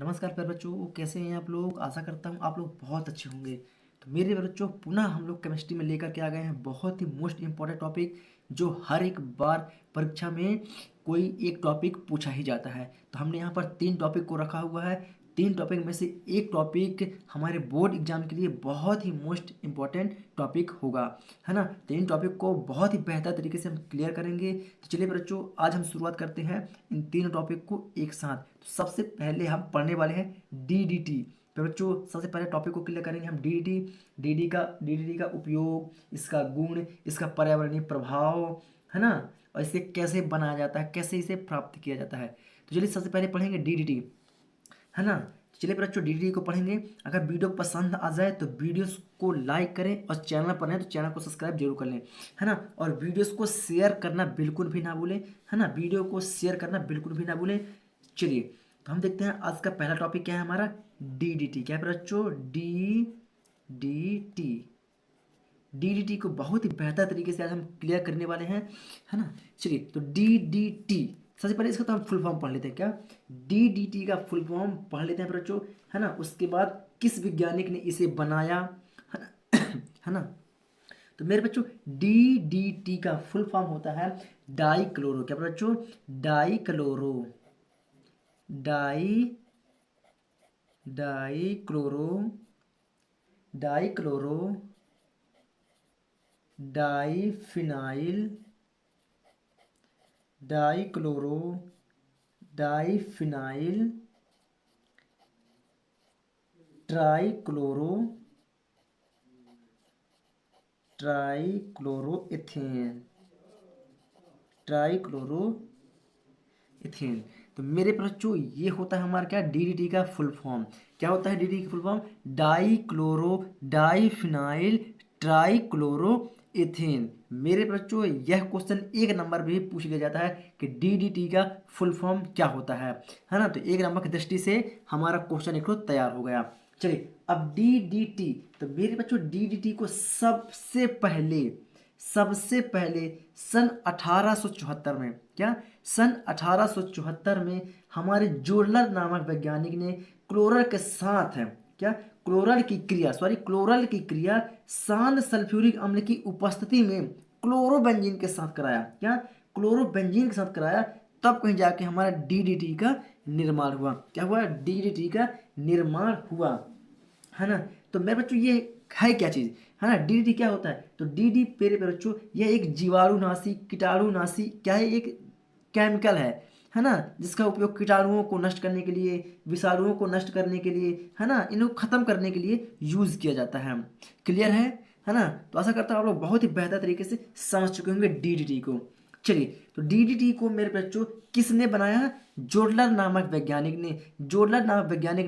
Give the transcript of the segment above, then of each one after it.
नमस्कार प्यारे बच्चों, कैसे हैं आप लोग। आशा करता हूँ आप लोग बहुत अच्छे होंगे। तो मेरे प्यारे बच्चों, पुनः हम लोग केमिस्ट्री में लेकर के आ गए हैं बहुत ही मोस्ट इम्पॉर्टेंट टॉपिक, जो हर एक बार परीक्षा में कोई एक टॉपिक पूछा ही जाता है। तो हमने यहाँ पर 3 टॉपिक को रखा हुआ है। 3 टॉपिक में से एक टॉपिक हमारे बोर्ड एग्जाम के लिए बहुत ही मोस्ट इम्पॉर्टेंट टॉपिक होगा, है ना। तो इन टॉपिक को बहुत ही बेहतर तरीके से हम क्लियर करेंगे। तो चलिए बच्चों, आज हम शुरुआत करते हैं इन 3 टॉपिक को एक साथ। तो सबसे पहले हम पढ़ने वाले हैं डीडीटी। तो बच्चों, सबसे पहले टॉपिक को क्लियर करेंगे हम डीडीटी। डीडीटी का उपयोग, इसका गुण, इसका पर्यावरणीय प्रभाव, है ना, और इसे कैसे बनाया जाता है, कैसे इसे प्राप्त किया जाता है। तो चलिए सबसे पहले पढ़ेंगे डीडीटी, है ना। चलिए बच्चों, डीडीटी को पढ़ेंगे। अगर वीडियो पसंद आ जाए तो वीडियोस को लाइक करें, और चैनल पर हैं तो चैनल को सब्सक्राइब जरूर कर लें, है ना। और वीडियोस को शेयर करना बिल्कुल भी ना भूलें, है ना। वीडियो को शेयर करना बिल्कुल भी ना भूलें। चलिए, तो हम देखते हैं आज का पहला टॉपिक क्या है हमारा। डीडीटी क्या है बच्चों। डीडीटी। डीडीटी को बहुत ही बेहतर तरीके से आज हम क्लियर करने वाले हैं, है ना। चलिए, तो डीडीटी, सबसे पहले इसका तो हम फुल फॉर्म पढ़ लेते हैं। क्या डीडीटी का फुल फॉर्म पढ़ लेते हैं बच्चों, है ना। उसके बाद किस वैज्ञानिक ने इसे बनाया, है ना है ना। तो मेरे बच्चों, डीडीटी का फुल फॉर्म होता है डाई क्लोरो। क्या बच्चों। Dichloro. Di dichloro dichloro diphenyl dichloro diphenyl trichloro trichloroethane trichloroethane. तो मेरे बच्चों, ये होता है हमारा क्या, डीडीटी का फुल फॉर्म। क्या होता है डीडीटी का full form. Dichloro diphenyl trichloroethane. मेरे बच्चों, यह क्वेश्चन 1 नंबर पे भी पूछ लिया जाता है कि डीडीटी का फुल फॉर्म क्या होता है ना। तो 1 नंबर की दृष्टि से हमारा क्वेश्चन एक तैयार हो गया। चलिए, अब डीडीटी। तो मेरे बच्चों, डीडीटी को सबसे पहले सन 1874 में, क्या, सन 1874 में हमारे जोरलर नामक वैज्ञानिक ने क्लोरल के साथ है, क्या, क्लोरल की क्रिया शांत सल्फ्यूरिक अम्ल की उपस्थिति में क्लोरोबेंजीन के साथ कराया। क्या, क्लोरोबेंजीन के साथ कराया। तब कहीं जाके हमारा डीडीटी का निर्माण हुआ। क्या हुआ, डीडीटी का निर्माण हुआ, है ना। तो मेरे बच्चों, ये है क्या चीज़, है ना। डीडीटी क्या होता है। तो डीडी मेरे बच्चों, यह एक जीवाणुनाशी कीटाणुनाशी क्या है, एक केमिकल है ना, जिसका उपयोग कीटाणुओं को नष्ट करने के लिए, विषाणुओं को नष्ट करने के लिए, है ना, इनको खत्म करने के लिए यूज किया जाता है। क्लियर है ना। तो आशा करता हूँ आप लोग बहुत ही बेहतर तरीके से समझ चुके होंगे डीडीटी को। चलिए, तो डीडीटी को मेरे बच्चों किसने बनाया। जोडलर नामक वैज्ञानिक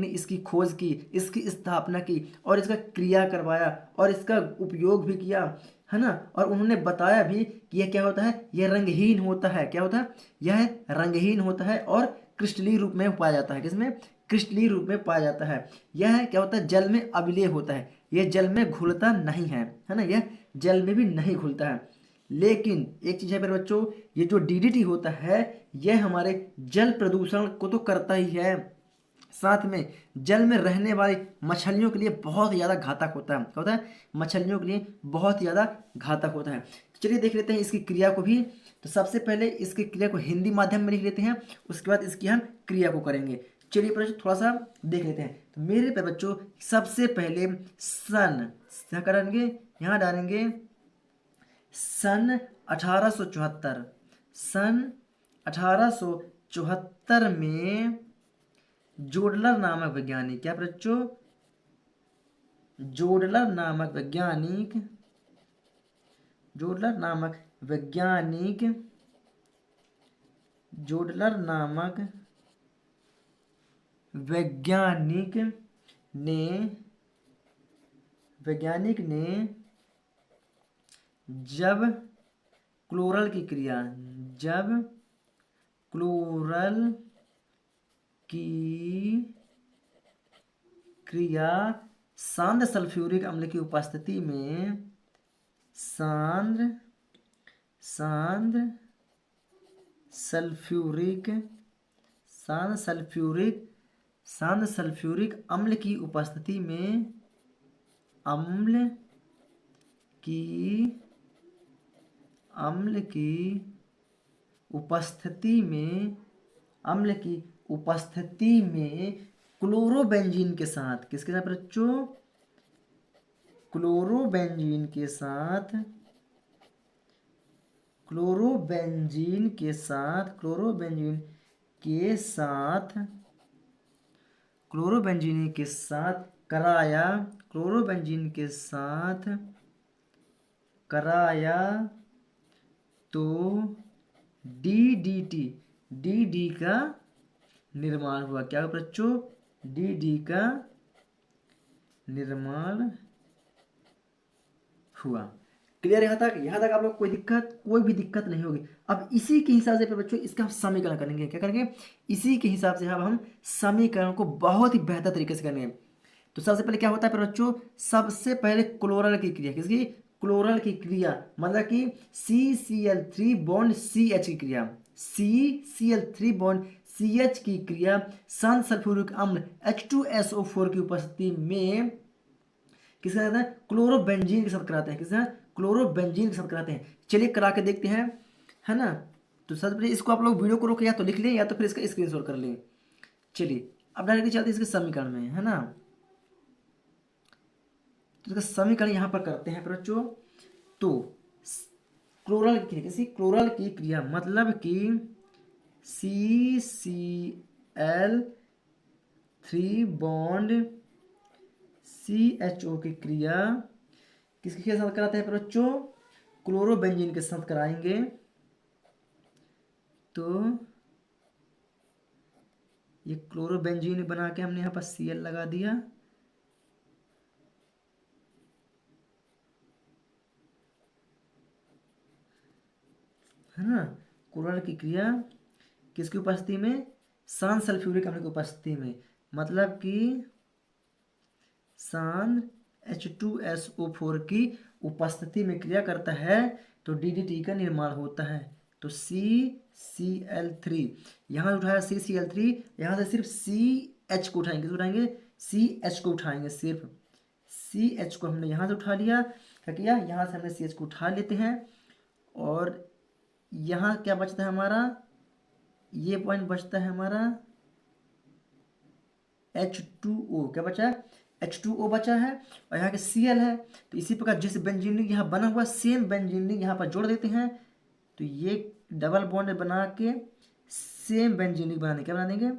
ने इसकी खोज की, इसकी स्थापना की, और इसका क्रिया करवाया, और इसका उपयोग भी किया, है ना। और उन्होंने बताया भी कि यह क्या होता है, यह रंगहीन होता है। क्या होता है, यह रंगहीन होता है और क्रिस्टलीय रूप में पाया जाता है। किसमें, क्रिस्टलीय रूप में पाया जाता है। यह क्या होता है, जल में अविलेय होता है। यह जल में घुलता नहीं है ना। यह जल में भी नहीं घुलता है। लेकिन एक चीज है मेरे बच्चों, ये जो डीडीटी होता है, यह हमारे जल प्रदूषण को तो करता ही है, साथ में जल में रहने वाली मछलियों के लिए बहुत ज़्यादा घातक होता है। क्या होता है, मछलियों के लिए बहुत ज़्यादा घातक होता है। तो चलिए देख लेते हैं इसकी क्रिया को भी। तो सबसे पहले इसकी क्रिया को हिंदी माध्यम में लिख लेते हैं, उसके बाद इसकी हम क्रिया को करेंगे। चलिए बच्चों, थोड़ा सा देख लेते हैं। तो मेरे पे बच्चों, सबसे पहले सन क्या करेंगे, यहाँ डालेंगे सन 1874। सन 1874 में जोडलर नामक वैज्ञानिक, क्या बच्चों, जोडलर नामक वैज्ञानिक जोडलर नामक वैज्ञानिक जोडलर नामक वैज्ञानिक ने जब क्लोरल की क्रिया जब क्लोरल की क्रिया सांद्र सल्फ्यूरिक अम्ल की उपस्थिति में सांद्र सल्फ्यूरिक शांत सल्फ्यूरिक अम्ल की उपस्थिति में अम्ल की उपस्थिति में अम्ल की उपस्थिति में क्लोरोबेंजीन के साथ, किसके साथ बच्चों? क्लोरोबेंजीन के साथ, क्लोरोबेंजीन के साथ, क्लोरोबेंजीन के साथ, क्लोरोबेंजीन के साथ कराया, क्लोरोबेंजीन के साथ कराया तो DDT, DD का निर्माण हुआ। क्या हुआ बच्चों? DD का निर्माण हुआ। क्लियर? यहाँ तक, यहाँ तक आप लोग कोई भी दिक्कत नहीं होगी। अब इसी के हिसाब से बच्चों इसका हम समीकरण करेंगे। क्या करेंगे? इसी के हिसाब से अब हम समीकरण को बहुत ही बेहतर तरीके से करेंगे। तो सबसे पहले क्या होता है बच्चों? सबसे पहले क्लोरल की क्रिया, किसकी? क्लोरल की क्रिया, मतलब कि CCl3 बॉन्ड CH की क्रिया, CCl3 बॉन्ड CH की क्रिया शांत सल्फ्यूरिक अम्ल H2SO4 की उपस्थिति में किसके साथ है? क्लोरोबेंजीन के साथ कराते हैं। किसके साथ? क्लोरोबेंजीन के साथ कराते हैं। चलिए करा के देखते हैं, है ना। तो सबसे पहले इसको आप लोग वीडियो को रोक या तो लिख लें या तो फिर इसका स्क्रीनशॉट कर लें। चलिए अब डायरेक्टली चलते हैं इसके समीकरण में, है ना। तो इसका समीकरण यहाँ पर करते हैं बच्चों। तो क्लोरल की क्रिया, किसी क्लोरल की क्रिया मतलब कि CCl3 बॉन्ड CHO की क्रिया किसके साथ कराते हैं बच्चों? क्लोरोबेंजीन के साथ कराएंगे। तो ये क्लोरोबेंजीन बना के हमने यहाँ पर Cl लगा दिया, है ना। क्लोरल की क्रिया किसकी उपस्थिति में? शांत सल्फ्यूरिक अम्ल की उपस्थिति में, मतलब कि शांत H2SO4 की उपस्थिति में क्रिया करता है तो DDT का निर्माण होता है। तो CCl3 यहाँ उठाया, CCl3 यहाँ से सिर्फ CH को उठाएंगे। किसको उठाएंगे? CH को उठाएंगे। सिर्फ CH को हमने यहाँ से उठा लिया। क्या किया? यहाँ से हमने CH को उठा लेते हैं और यहाँ क्या बचता है हमारा? ये पॉइंट बचता है हमारा H2O। क्या बचा है? H2O बचा है और यहाँ के Cl है। तो इसी प्रकार जिस बेंजीन रिंग यहाँ बना हुआ सेम बेंजीन रिंग यहाँ पर जोड़ देते हैं। तो ये डबल बॉन्ड बना के सेम बेंजीन रिंग बना देंगे। क्या बना देंगे?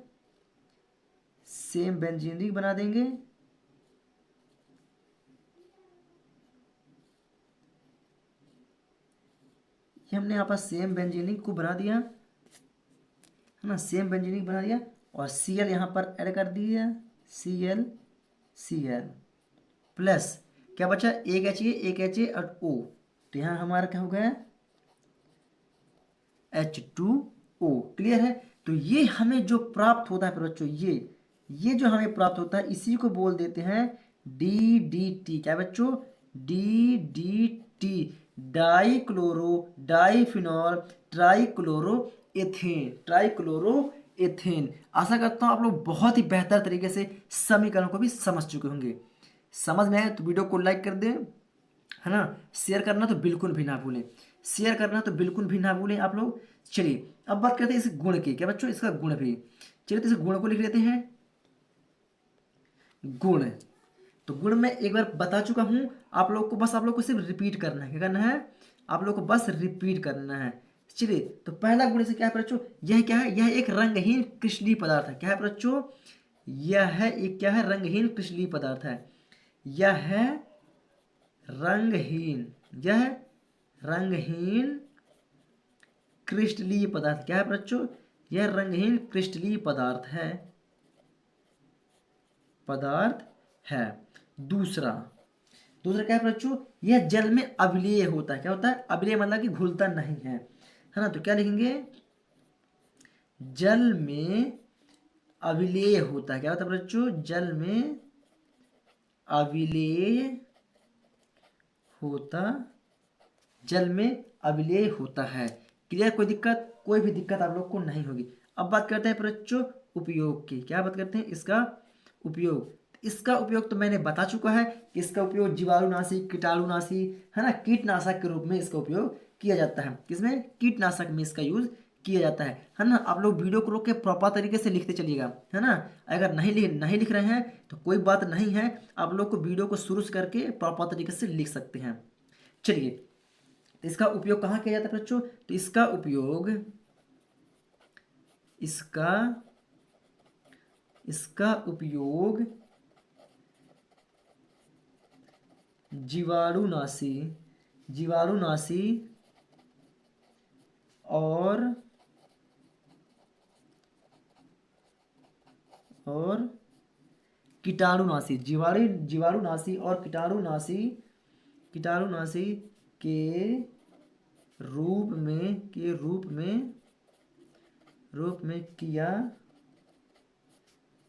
सेम बेंजीन रिंग बना देंगे। ये हमने यहाँ पर सेम बेंजीन रिंग को बना दिया, है ना। सेम बेंजीन रिंग बना दिया और Cl यहाँ पर ऐड कर दिया, Cl प्लस क्या बचा? एक HA और O। तो यहाँ हमारा क्या हो गया? H2O। क्लियर है? तो ये हमें जो प्राप्त होता है बच्चों, ये जो हमें प्राप्त होता है इसी को बोल देते हैं DDT। क्या बच्चों? DDT, dichloro डाइफिनॉल ट्राइक्लोरोएथेन। आशा करता हूँ आप लोग बहुत ही बेहतर तरीके से समीकरण को भी समझ चुके होंगे। समझ में आए तो वीडियो को लाइक कर दें, है ना। शेयर करना तो बिल्कुल भी ना भूलें, शेयर करना तो बिल्कुल भी ना भूलें आप लोग। चलिए अब बात करते हैं इस गुण की। क्या बच्चों? इसका गुण भी। चलिए तो इस गुण को लिख लेते हैं। गुण, तो गुण मैं एक बार बता चुका हूं आप लोग को, बस आप लोग को सिर्फ रिपीट करना है। क्या करना है? आप लोग को बस रिपीट करना है। चलिए तो पहला गुण से क्या है बच्चों? यह क्या है? यह एक रंगहीन क्रिस्टलीय पदार्थ है। क्या है बच्चों? यह एक क्या है? रंगहीन क्रिस्टलीय पदार्थ है। यह है रंगहीन, यह रंगहीन क्रिस्टलीय पदार्थ। क्या है बच्चों? यह रंगहीन क्रिस्टलीय पदार्थ है। दूसरा क्या है बच्चों? यह जल में अविलेय होता है। क्या होता है? अविलेय मतलब कि घुलता नहीं है ना। तो क्या लिखेंगे? जल में अविलेय होता है। क्या होता है बच्चों? जल में अविलेय होता, जल में अविलेय होता है। क्लियर? कोई दिक्कत? कोई भी दिक्कत आप लोग को नहीं होगी। अब बात करते हैं बच्चों उपयोग की, क्या बात करते हैं, इसका उपयोग। इसका उपयोग तो मैंने बता चुका है कि इसका उपयोग जीवाणुनाशी, कीटाणुनाशी, है ना, कीटनाशक के रूप में इसका उपयोग किया जाता है। किसमें? कीटनाशक में इसका यूज किया जाता है ना। आप लोग वीडियो को रोक के प्रॉपर तरीके से लिखते चलिएगा, है ना। अगर नहीं लिख रहे हैं तो कोई बात नहीं है, आप लोग को वीडियो को शुरू से करके प्रॉपर तरीके से लिख सकते हैं। चलिए, तो इसका उपयोग कहाँ किया जाता है बच्चों? तो इसका उपयोग जीवाणुनाशी और कीटाणुनाशी, जीवाणुनाशी और कीटाणुनाशी के रूप में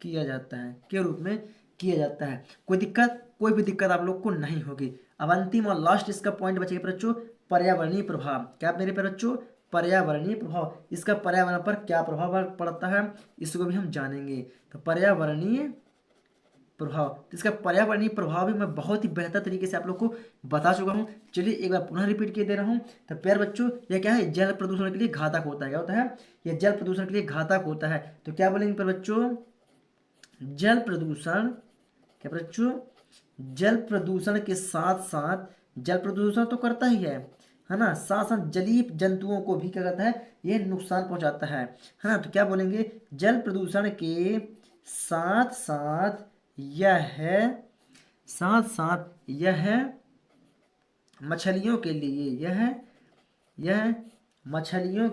किया जाता है, के रूप में किया जाता है। कोई भी दिक्कत आप लोग को नहीं होगी। अब अंतिम और लास्ट इसका पॉइंट बचेगा बच्चों, पर्यावरणीय प्रभाव। क्या मेरे पे बच्चों? पर्यावरणीय प्रभाव। इसका पर्यावरण पर क्या प्रभाव पड़ता है, इसको भी हम जानेंगे। तो पर्यावरणीय प्रभाव, तो इसका पर्यावरणीय प्रभाव भी मैं बहुत ही बेहतर तरीके से आप लोग को बता चुका हूँ। चलिए एक बार पुनः रिपीट किए दे रहा हूँ। तो प्यारे बच्चों, यह क्या है? जल प्रदूषण के लिए घातक होता है। क्या होता है? यह जल प्रदूषण के लिए घातक होता है। तो क्या बोलेंगे पर बच्चों? जल प्रदूषण, क्या बच्चों? जल प्रदूषण के साथ साथ, जल प्रदूषण तो करता ही है ना, साथ साथ जलीय जंतुओं को भी क्या करता है? ये नुकसान पहुंचाता है ना। तो क्या बोलेंगे? जल प्रदूषण के साथ साथ यह मछलियों के लिए, यह मछलियों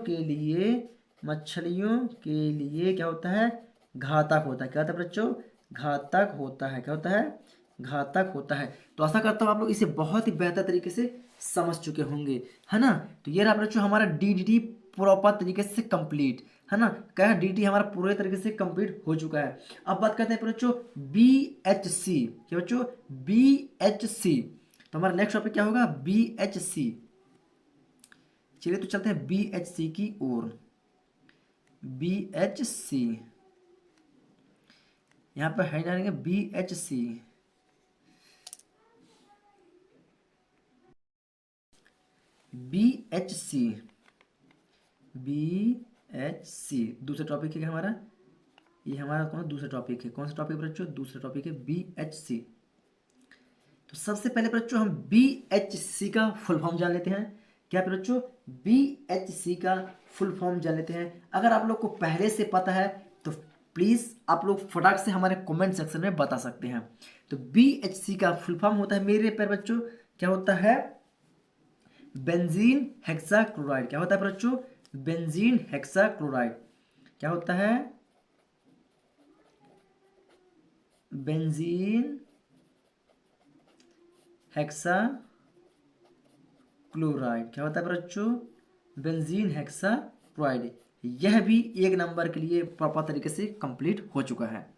के लिए क्या होता है? घातक होता है। क्या होता है बच्चों? घातक होता है। क्या होता है? घातक होता है। तो आशा करता हूँ आप लोग इसे बहुत ही बेहतर तरीके से समझ चुके होंगे, है ना। तो ये रहा बच्चों हमारा डीडीटी प्रॉपर तरीके से कंप्लीट, है ना। क्या डीडीटी हमारा पूरे तरीके से कंप्लीट हो चुका है। अब बात करते हैं बच्चों BHC। क्या बच्चों? BHC। तो हमारा नेक्स्ट टॉपिक क्या होगा? BHC। चलिए तो चलते हैं BHC की ओर। BHC, यहाँ पर है जानेंगे BHC। दूसरा टॉपिक है हमारा, ये हमारा कौन दूसरा टॉपिक है? कौन सा टॉपिक बच्चों? दूसरा टॉपिक है BHC। तो सबसे पहले बच्चों हम BHC का फुल फॉर्म जान लेते हैं। क्या बच्चों? BHC का फुल फॉर्म जान लेते हैं। अगर आप लोग को पहले से पता है तो प्लीज़ आप लोग फटाक से हमारे कमेंट सेक्शन में बता सकते हैं। तो BHC का फुल फॉर्म होता है मेरे पर बच्चों, क्या होता है? Benzene hexachloride. क्या होता है बच्चों? Benzene hexachloride. क्या होता है? Benzene hexachloride. क्या होता है बच्चों? Benzene hexachloride. यह भी एक नंबर के लिए प्रॉपर तरीके से कंप्लीट हो चुका है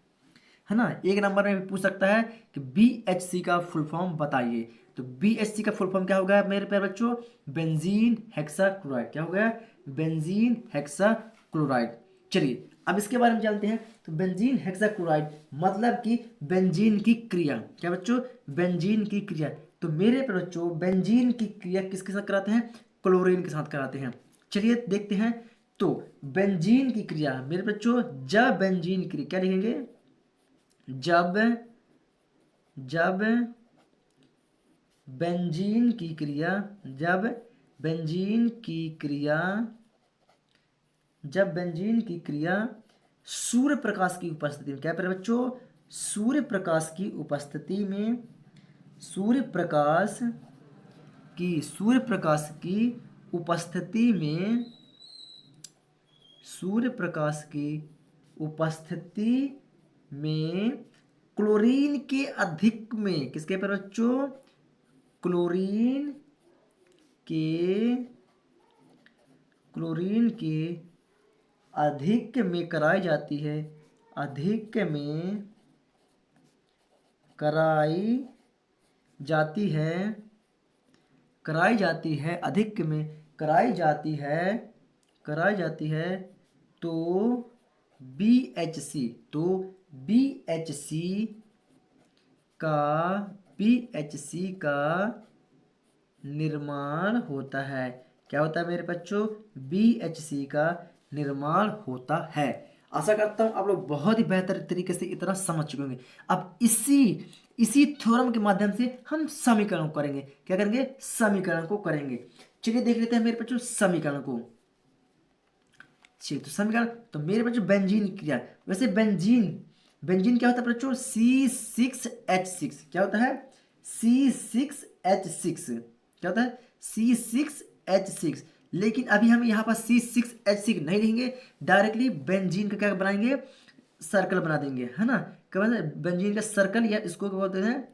ना। एक नंबर में भी पूछ सकता है कि BHC का फुल फॉर्म बताइए। तो BHC का फुल फॉर्म क्या होगा मेरे प्यारे बच्चों? Benzene hexachloride. क्या हो गया? Benzene hexachloride. चलिए अब इसके बारे में जानते हैं। तो बेंजीन हेक्साक्लोराइड मतलब कि बेंजीन की क्रिया। क्या बच्चों? बेंजीन की क्रिया। तो मेरे प्यारे बच्चों बेंजीन की क्रिया किसके साथ कराते हैं? क्लोरीन के साथ कराते हैं। चलिए देखते हैं। तो बेंजीन की क्रिया मेरे बच्चों, जब बेंजीन की क्रिया, क्या लिखेंगे? जब बेंजीन की क्रिया, जब बेंजीन की क्रिया सूर्य प्रकाश की उपस्थिति में, क्या है बच्चों? सूर्य प्रकाश की उपस्थिति में, सूर्य प्रकाश की उपस्थिति में, सूर्य प्रकाश की उपस्थिति में क्लोरीन के अधिक में, किसके पर बच्चों? क्लोरीन के अधिक में कराई जाती है, अधिक में कराई जाती है, अधिक में कराई जाती है तो BHC, तो BHC का BHC का निर्माण होता है। क्या होता है मेरे बच्चों? BHC का निर्माण होता है। आशा करता हूं आप लोग बहुत ही बेहतर तरीके से इतना समझ चुके होंगे। अब इसी थ्योरम के माध्यम से हम समीकरण को करेंगे। क्या करेंगे? समीकरण को करेंगे। चलिए देख लेते हैं मेरे बच्चों समीकरण को। चलिए तो समीकरण, तो मेरे बच्चों बेंजीन क्रिया, वैसे बेंजीन क्या होता है बच्चों? C6H6। क्या होता है? C6H6 क्या होता है? C6H6। लेकिन अभी हम यहाँ पर C6H6 नहीं लिखेंगे, डायरेक्टली बेंजीन का क्या बनाएंगे? सर्कल बना देंगे, है ना। क्या बनाते हैं? बेंजीन का सर्कल, या इसको क्या बोलते हैं?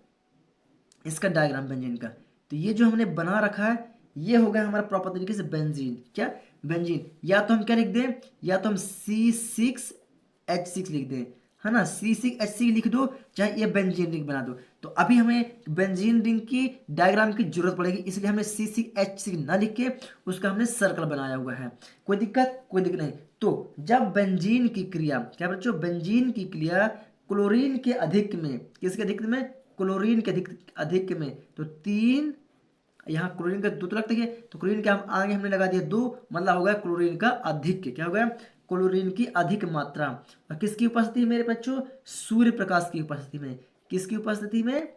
इसका डायग्राम बेंजीन का। तो ये जो हमने बना रखा है, ये हो गया हमारा प्रॉपर तरीके से बेंजीन। क्या? बेंजीन। या तो हम क्या लिख दें? या तो हम C6H6 लिख दें, है ना। C6H6 लिख दो, चाहे ये बेंजीन रिंग बना दो। तो अभी हमें बेंजीन रिंग की डायग्राम की जरूरत पड़ेगी, इसलिए हमने C6H6 ना लिख के उसका हमने सर्कल बनाया हुआ है। कोई दिक्कत? कोई दिक्कत नहीं। तो जब बेंजीन की क्रिया, क्या बच्चों? बेंजीन की क्रिया क्लोरीन के अधिक में, किसके अधिक में? क्लोरीन के अधिक में, तो 3, यहाँ क्लोरीन का 2 तो लगता है, तो क्लोरीन के हम आगे हमने लगा दिया 2, मतलब हो गया क्लोरीन का अधिक। क्या हो गया? क्लोरीन की अधिक मात्रा। और किसकी उपस्थिति में मेरे बच्चों? सूर्य प्रकाश की उपस्थिति में। किसकी उपस्थिति में?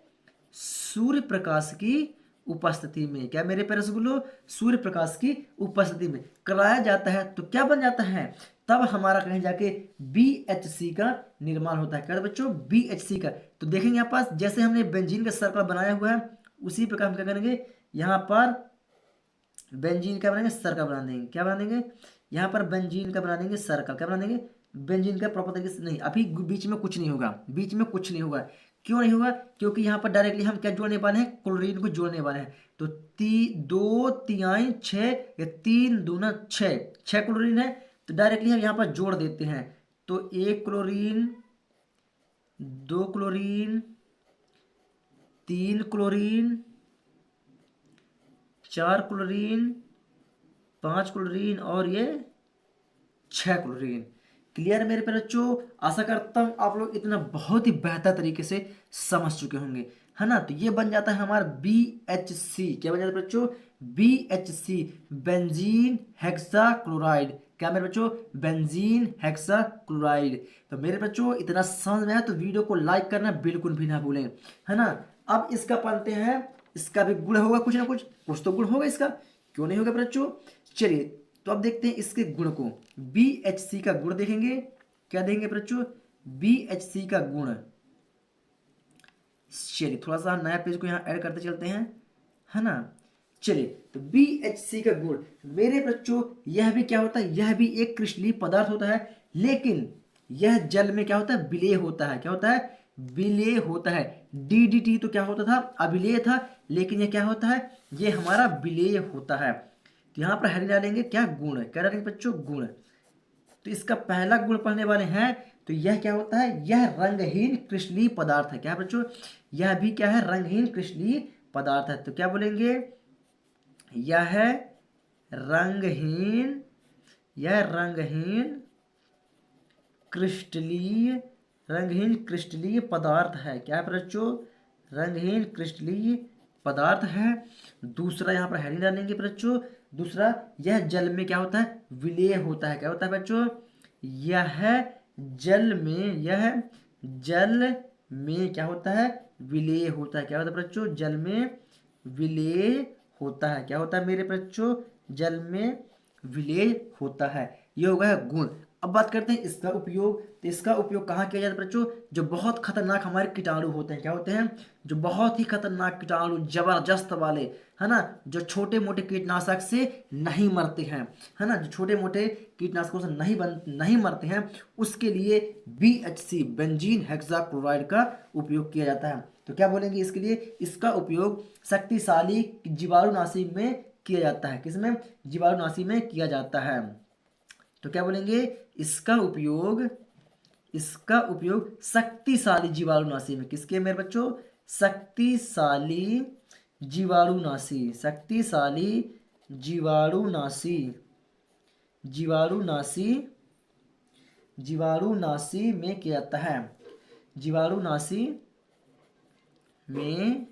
सूर्य प्रकाश की उपस्थिति में। क्या मेरे प्यारे रसगुल्लो? सूर्य प्रकाश की उपस्थिति में कराया जाता है। तो क्या बन जाता है? तब हमारा कहीं जाके BHC का निर्माण होता है। क्या बच्चों? BHC का। तो देखेंगे यहाँ पास, जैसे हमने बेंजीन का सर्कल बनाया हुआ है, उसी प्रकार हम क्या करेंगे? यहाँ पर बेंजीन का बनाएंगे सर्कल बना देंगे। क्या बना देंगे? यहाँ पर बेंजीन का बना देंगे सर्कल। क्या बना देंगे? बेंजीन का प्रॉपर तरीके से नहीं, अभी बीच में कुछ नहीं होगा, बीच में कुछ नहीं होगा। क्यों नहीं होगा? क्योंकि यहाँ पर डायरेक्टली हम क्या जोड़ने वाले हैं? क्लोरीन को जोड़ने वाले हैं। तो 2 तिहाई 6, या 3 दूना 6, 6 क्लोरीन है, तो डायरेक्टली हम यहाँ पर जोड़ देते हैं। तो 1 chlorine, 2 chlorine, 3 chlorine, 4 chlorine, 5 chlorine, और ये 6 क्लोरीन। क्लियर है मेरे प्यारे बच्चों? आशा करता हूँ आप लोग इतना बहुत ही बेहतर तरीके से समझ चुके होंगे, है ना। तो ये बन जाता है हमारा BHC। क्या बन जाता है बच्चों? BHC, benzene hexa chloride. क्या मेरे बच्चों? Benzene hexa chloride. तो मेरे बच्चों इतना समझ में आया तो वीडियो को लाइक करना बिल्कुल भी ना भूलें, है ना। अब इसका पढ़ते हैं, इसका भी गुण होगा, कुछ ना कुछ तो गुण होगा इसका, क्यों नहीं होगा बच्चों। चलिए तो अब देखते हैं इसके गुण को। BHC का गुण देखेंगे। क्या देखेंगे बच्चों? BHC का गुण। चलिए थोड़ा सा नया पेज को यहाँ ऐड करते चलते हैं, है ना। चलिए तो BHC का गुण मेरे बच्चों, यह भी क्या होता है? यह भी एक क्रिस्टलीय पदार्थ होता है, लेकिन यह जल में क्या होता है? विलेय होता है। क्या होता है? विलेय होता है। DDT तो क्या होता था? अविलेय था, लेकिन यह क्या होता है? ये हमारा विलेय होता है। तो यहाँ पर हेडिंग डालेंगे क्या? गुण। क्या डालेंगे बच्चों? गुण। तो इसका पहला गुण पढ़ने वाले हैं, तो यह क्या होता है? यह रंगहीन क्रिस्टलीय पदार्थ है। क्या बच्चों? यह भी क्या है? रंगहीन क्रिस्टलीय पदार्थ है। तो क्या बोलेंगे? यह रंगहीन, यह रंगहीन क्रिस्टलीय पदार्थ है। क्या है बच्चों? रंगहीन क्रिस्टलीय पदार्थ है। दूसरा यहाँ पर हेडिंग डालेंगे बच्चों। दूसरा, यह जल में क्या होता है? विलेय होता है। क्या होता है बच्चों? यह जल में क्या होता है? विलेय होता है। क्या होता है बच्चों? जल में विलेय होता है। क्या होता है मेरे बच्चों? जल में विलेय होता है। ये हो गया गुण। अब बात करते हैं इसका उपयोग। तो इसका उपयोग कहाँ किया जाता है बच्चों? जो बहुत खतरनाक हमारे कीटाणु होते हैं। क्या होते हैं? जो बहुत ही खतरनाक कीटाणु, जबरदस्त वाले, है ना, जो छोटे मोटे कीटनाशक से नहीं मरते हैं, है ना, जो छोटे मोटे कीटनाशकों से नहीं मरते हैं, उसके लिए BHC, बेंजीन हेक्साक्लोराइड का उपयोग किया जाता है। तो क्या बोलेंगे इसके लिए? इसका उपयोग शक्तिशाली जीवाणुनाशी में किया जाता है। किसमें? जीवाणुनाशी में किया जाता है। तो क्या बोलेंगे? इसका उपयोग शक्तिशाली जीवाणुनाशी में। किसके मेरे बच्चों? शक्तिशाली जीवाणुनाशी जीवाणुनाशी में किया जाता है, जीवाणुनाशी में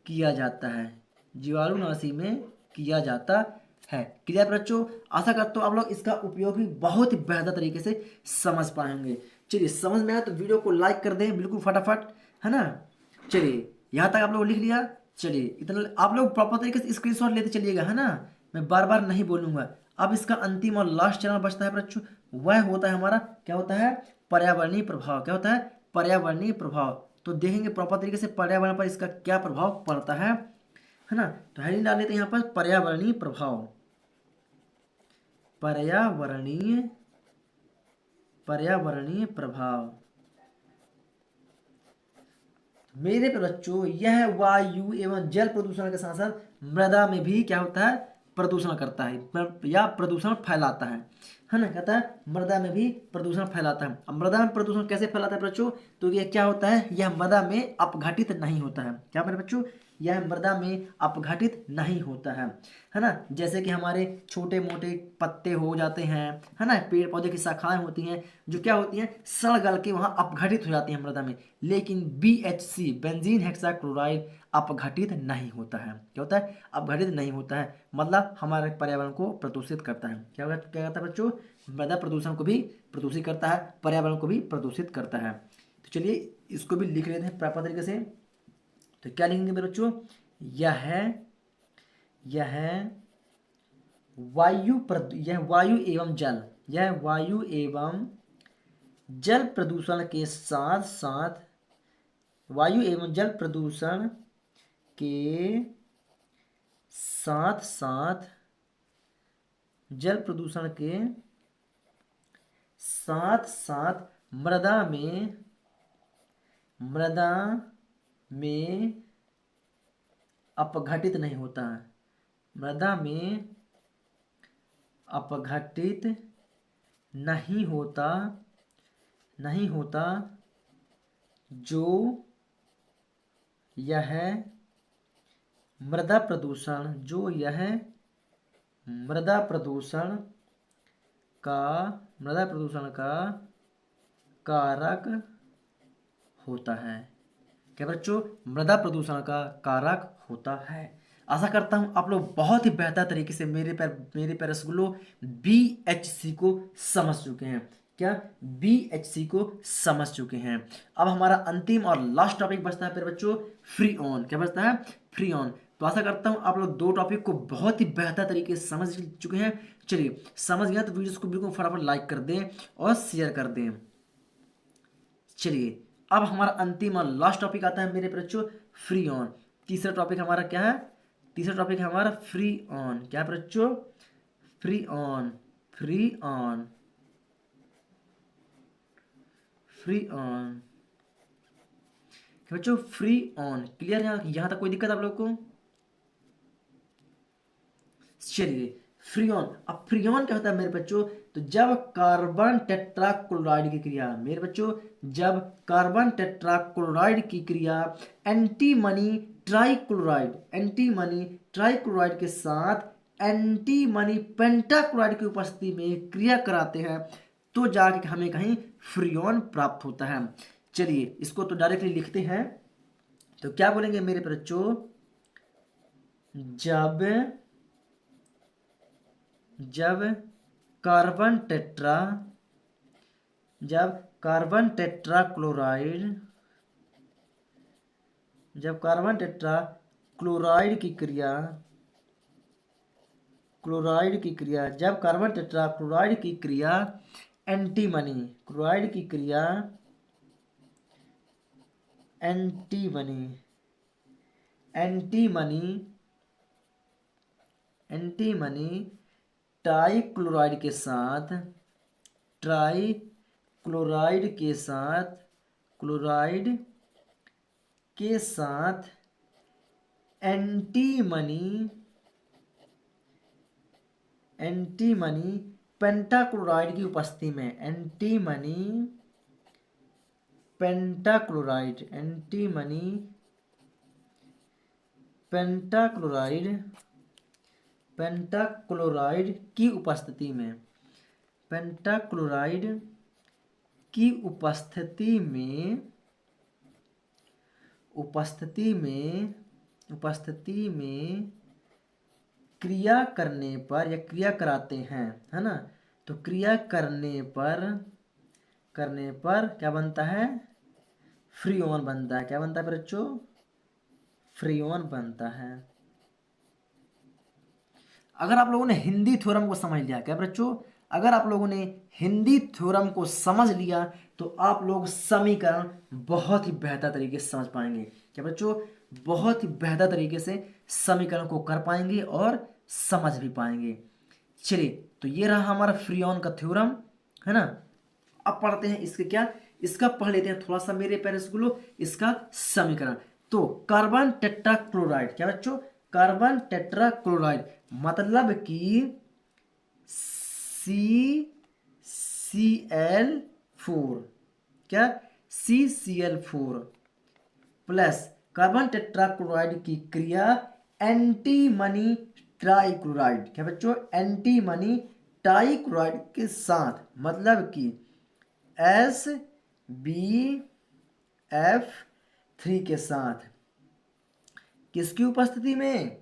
किया जाता है, जीवाणुनाशी में किया जाता है। क्लियर बच्चों? आशा करता हूँ आप लोग इसका उपयोग भी बहुत ही बेहतर तरीके से समझ पाएंगे। चलिए, समझ में आया तो वीडियो को लाइक कर दें बिल्कुल फटाफट, है ना। चलिए, यहाँ तक आप लोग लिख लिया। चलिए, इतना आप लोग प्रॉपर तरीके से स्क्रीनशॉट लेते चलिएगा, है ना। मैं बार बार नहीं बोलूंगा। अब इसका अंतिम और लास्ट चरण बचता है बच्चों, वह होता है हमारा, क्या होता है, पर्यावरणीय प्रभाव। क्या होता है? पर्यावरणीय प्रभाव। तो देखेंगे प्रॉपर तरीके से पर्यावरण पर इसका क्या प्रभाव पड़ता है ना। तो हेडिंग डाल लेते हैं यहाँ पर, पर्यावरणीय प्रभाव, पर्यावरणीय पर्यावरणीय प्रभाव। मेरे बच्चों, यह वायु एवं जल प्रदूषण के साथ साथ मृदा में भी क्या होता है, प्रदूषण करता है या प्रदूषण फैलाता है ना। कहता है मृदा में भी प्रदूषण फैलाता है। अब मृदा में प्रदूषण कैसे फैलाता है बच्चों? तो ये क्या होता है, यह मृदा में अपघटित नहीं होता है। क्या मेरे बच्चों? यह मृदा में अपघटित नहीं होता है ना। जैसे कि हमारे छोटे मोटे पत्ते हो जाते हैं, है ना, पेड़ पौधे की शाखाएं होती हैं जो क्या होती हैं, सड़ गल के वहाँ अपघटित हो जाती हैं मृदा में। लेकिन BHC, बेंजीन हेक्साक्लोराइड, अपघटित नहीं होता है। क्या होता है? अपघटित नहीं होता है। मतलब हमारे पर्यावरण को प्रदूषित करता है। क्या कहता है बच्चों? मृदा प्रदूषण को भी प्रदूषित करता है, पर्यावरण को भी प्रदूषित करता है। तो चलिए, इसको भी लिख लेते हैं प्रॉपर तरीके से। तो क्या लिखेंगे मेरे बच्चों? यह वायु एवं जल, यह वायु एवं जल प्रदूषण के साथ साथ, वायु एवं जल प्रदूषण के साथ साथ, जल प्रदूषण के साथ साथ मृदा में अपघटित नहीं होता है, मृदा में अपघटित नहीं होता जो यह मृदा प्रदूषण का कारक होता है। क्या बच्चों? मृदा प्रदूषण का कारक होता है। आशा करता हूं आप लोग बहुत ही बेहतर तरीके से मेरे पे रसगुल्लो BHC को समझ चुके हैं। क्या? BHC को समझ चुके हैं। अब हमारा अंतिम और लास्ट टॉपिक बचता है मेरे बच्चों, फ्री ऑन। क्या बचता है? Free on. तो आशा करता हूं आप लोग दो टॉपिक को बहुत ही बेहतर तरीके से समझ चुके हैं। चलिए, समझ गया तो वीडियो को बिल्कुल फटाफट लाइक कर दें और शेयर कर दें। चलिए, अब हमारा अंतिम और लास्ट टॉपिक आता है मेरे बच्चों, फ्री ऑन। तीसरा टॉपिक हमारा क्या है? तीसरा टॉपिक है हमारा फ्री ऑन। क्या बच्चों? Free on, free on, free on. बच्चों, फ्री ऑन क्लियर है? यहां तक कोई दिक्कत आप लोग को? चलिए, फ्रीऑन। अब फ्रीऑन क्या होता है मेरे बच्चों? तो जब कार्बन टेट्राक्लोराइड की क्रिया, मेरे बच्चों, जब कार्बन टेट्राक्लोराइड की क्रिया एंटीमनी ट्राइक्लोराइड के साथ एंटीमनी पेंटाक्लोराइड की उपस्थिति में क्रिया कराते हैं, तो जाके हमें कहीं फ्रीऑन प्राप्त होता है। चलिए, इसको तो डायरेक्टली लिखते हैं। तो क्या बोलेंगे मेरे बच्चों? जब कार्बन टेट्राक्लोराइड की क्रिया, जब कार्बन टेट्राक्लोराइड की क्रिया एंटीमनी ट्राइक्लोराइड के साथ एंटीमनी पेंटाक्लोराइड की उपस्थिति में, एंटीमनी पेंटाक्लोराइड की उपस्थिति में, पेंटाक्लोराइड की उपस्थिति में क्रिया करने पर या क्रिया कराते हैं, है ना। तो क्रिया करने पर क्या बनता है, फ्रीऑन बनता है। क्या बनता है बच्चों, फ्रीऑन बनता है। अगर आप लोगों ने हिंदी थ्योरम को समझ लिया, क्या बच्चों, अगर आप लोगों ने हिंदी थ्योरम को समझ लिया तो आप लोग समीकरण बहुत ही बेहतर तरीके से समझ पाएंगे। क्या बच्चों, बहुत ही बेहतर तरीके से समीकरण को कर पाएंगे और समझ भी पाएंगे। चलिए, तो ये रहा हमारा फ्रीऑन का थ्योरम, है ना। अब पढ़ते हैं इसके क्या, इसका पढ़ लेते हैं थोड़ा सा मेरे प्यारे स्कूलों, इसका समीकरण। तो कार्बन टेट्राक्लोराइड, क्या बच्चों, कार्बन टेट्राक्लोराइड मतलब कि CCl4, क्या, CCl4 प्लस कार्बन टेट्राक्लोराइड की क्रिया एंटीमनी ट्राइक्लोराइड, क्या बच्चों, एंटीमनी ट्राइक्लोराइड के साथ, मतलब कि SbF3 के साथ, किसकी उपस्थिति में,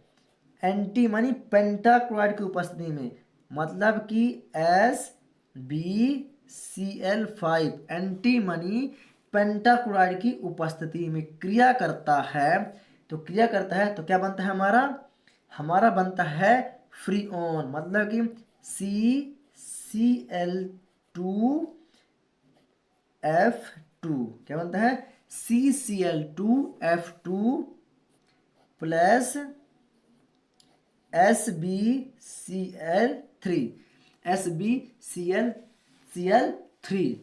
एंटीमनी पेंटाक्लोराइड की उपस्थिति में, मतलब कि SbCl5 एंटीमनी पेंटाक्लोराइड की उपस्थिति में क्रिया करता है। तो क्रिया करता है तो क्या बनता है हमारा बनता है फ्रीऑन, मतलब कि CCl2F2, क्या बनता है, CCl2F2 प्लस SbCl3।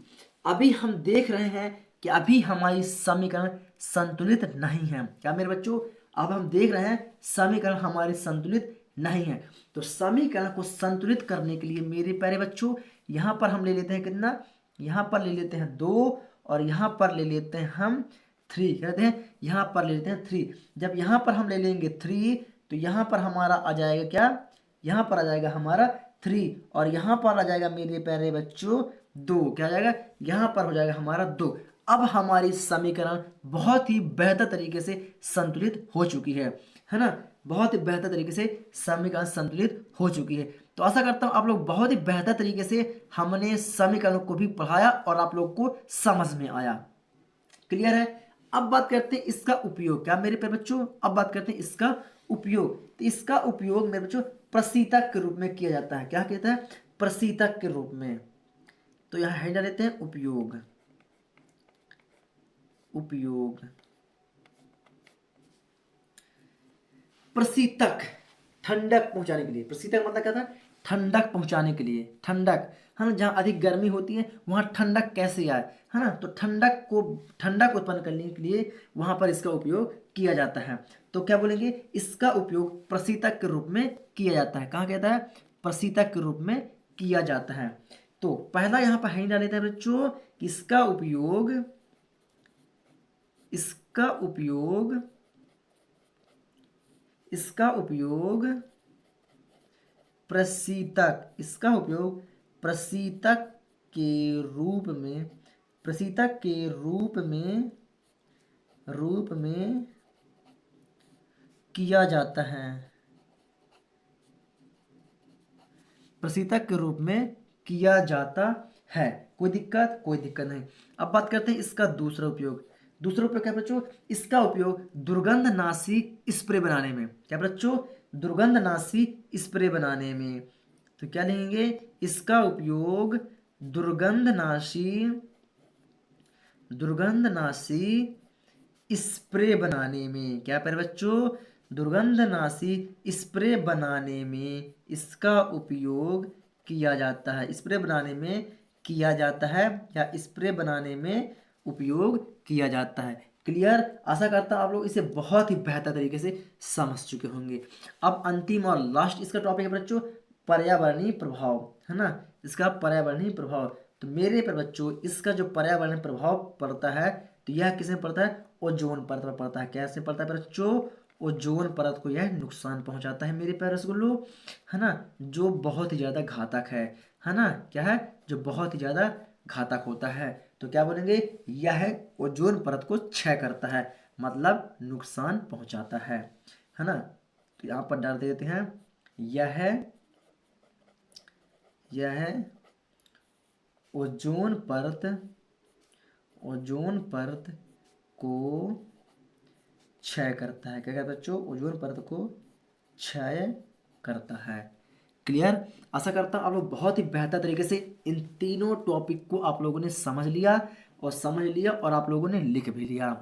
अभी हम देख रहे हैं कि अभी हमारी समीकरण संतुलित नहीं है। क्या मेरे बच्चों, अब हम देख रहे हैं समीकरण हमारे संतुलित नहीं है। तो समीकरण को संतुलित करने के लिए मेरे प्यारे बच्चों, यहाँ पर हम ले लेते हैं कितना, यहाँ पर ले लेते हैं 2 और यहाँ पर ले लेते हैं हम 3, कहते हैं यहाँ पर ले लेते हैं 3। जब यहाँ पर हम ले लेंगे 3 तो यहाँ पर हमारा आ जाएगा क्या, यहाँ पर आ जाएगा हमारा 3 और यहाँ पर आ जाएगा मेरे प्यारे बच्चों 2, क्या आ जाएगा, यहाँ पर हो जाएगा हमारा 2। अब हमारी समीकरण बहुत ही बेहतर तरीके से संतुलित हो चुकी है ना, बहुत ही बेहतर तरीके से समीकरण संतुलित हो चुकी है। तो आशा करता हूँ आप लोग बहुत ही बेहतर तरीके से हमने समीकरणों को भी पढ़ाया और आप लोग को समझ में आया। क्लियर है। अब बात करते हैं इसका उपयोग, क्या मेरे प्यारे बच्चों, अब बात करते हैं इसका उपयोग। तो इसका उपयोग मेरे बच्चों प्रशीतक के रूप में किया जाता है। क्या कहता है, प्रशीतक के रूप में। तो यहां हेडर लेते हैं उपयोग, प्रशीतक, ठंडक पहुंचाने के लिए। प्रशीतक मतलब क्या था, ठंडक पहुंचाने के लिए, ठंडक, है ना। जहाँ अधिक गर्मी होती है वहाँ ठंडक कैसे आए, है ना। तो ठंडक उत्पन्न करने के लिए वहाँ पर इसका उपयोग किया जाता है। तो क्या बोलेंगे, इसका उपयोग प्रशीतक के रूप में किया जाता है। कहाँ कहता है, प्रशीतक के रूप में किया जाता है। तो पहला यहाँ पर है डाल देते हैं बच्चों, इसका उपयोग प्रशीतक के रूप में किया जाता है। प्रशीतक के रूप में किया जाता है। कोई दिक्कत नहीं। अब बात करते हैं इसका दूसरा उपयोग। क्या बच्चों, इसका उपयोग दुर्गंधनाशी स्प्रे बनाने में। क्या बच्चों, दुर्गंधनाशी स्प्रे बनाने में। तो क्या लेंगे, इसका उपयोग दुर्गंधनाशी स्प्रे बनाने में। क्या पर बच्चों, दुर्गंधनाशी स्प्रे बनाने में इसका उपयोग किया जाता है। स्प्रे बनाने में किया जाता है या स्प्रे बनाने में उपयोग किया जाता है। क्लियर। आशा करता हूँ आप लोग इसे बहुत ही बेहतर तरीके से समझ चुके होंगे। अब अंतिम और लास्ट इसका टॉपिक है बच्चों, पर्यावरणीय प्रभाव, है ना। इसका पर्यावरणीय प्रभाव। तो मेरे पर बच्चों इसका जो पर्यावरणीय प्रभाव पड़ता है, तो यह किसमें पड़ता है, ओजोन परत पर पड़ता है। कैसे पड़ता है बच्चों, ओजोन परत को यह नुकसान पहुंचाता है मेरे प्यारे रसगुल्लो, है ना, जो बहुत ही ज़्यादा घातक है है ना, क्या है, जो बहुत ही ज़्यादा घातक होता है। तो क्या बोलेंगे, यह ओजोन परत को क्षय करता है, मतलब नुकसान पहुंचाता है ना। तो यहाँ पर डाल देते हैं, यह यह ओजोन परत ओजोन परत को क्षय करता है। क्या कहता है बच्चों, ओजोन परत को क्षय करता है। क्लियर। आशा करता हूँ आप लोग बहुत ही बेहतर तरीके से इन तीनों टॉपिक को आप लोगों ने समझ लिया और आप लोगों ने लिख भी लिया।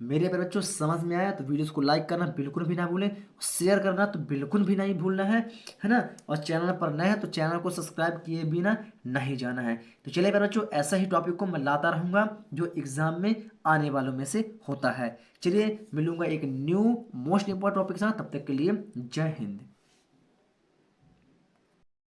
मेरे प्यारे बच्चों, समझ में आया तो वीडियोस को लाइक करना बिल्कुल भी ना भूलें, शेयर करना तो बिल्कुल भी नहीं भूलना है ना। और चैनल पर नए हैं तो चैनल को सब्सक्राइब किए बिना नहीं जाना है। तो चलिए प्यारे बच्चों, ऐसा ही टॉपिक को मैं लाता रहूँगा जो एग्जाम में आने वालों में से होता है। चलिए मिलूंगा एक न्यू मोस्ट इंपॉर्टेंट टॉपिक के साथ, तब तक के लिए जय हिंद।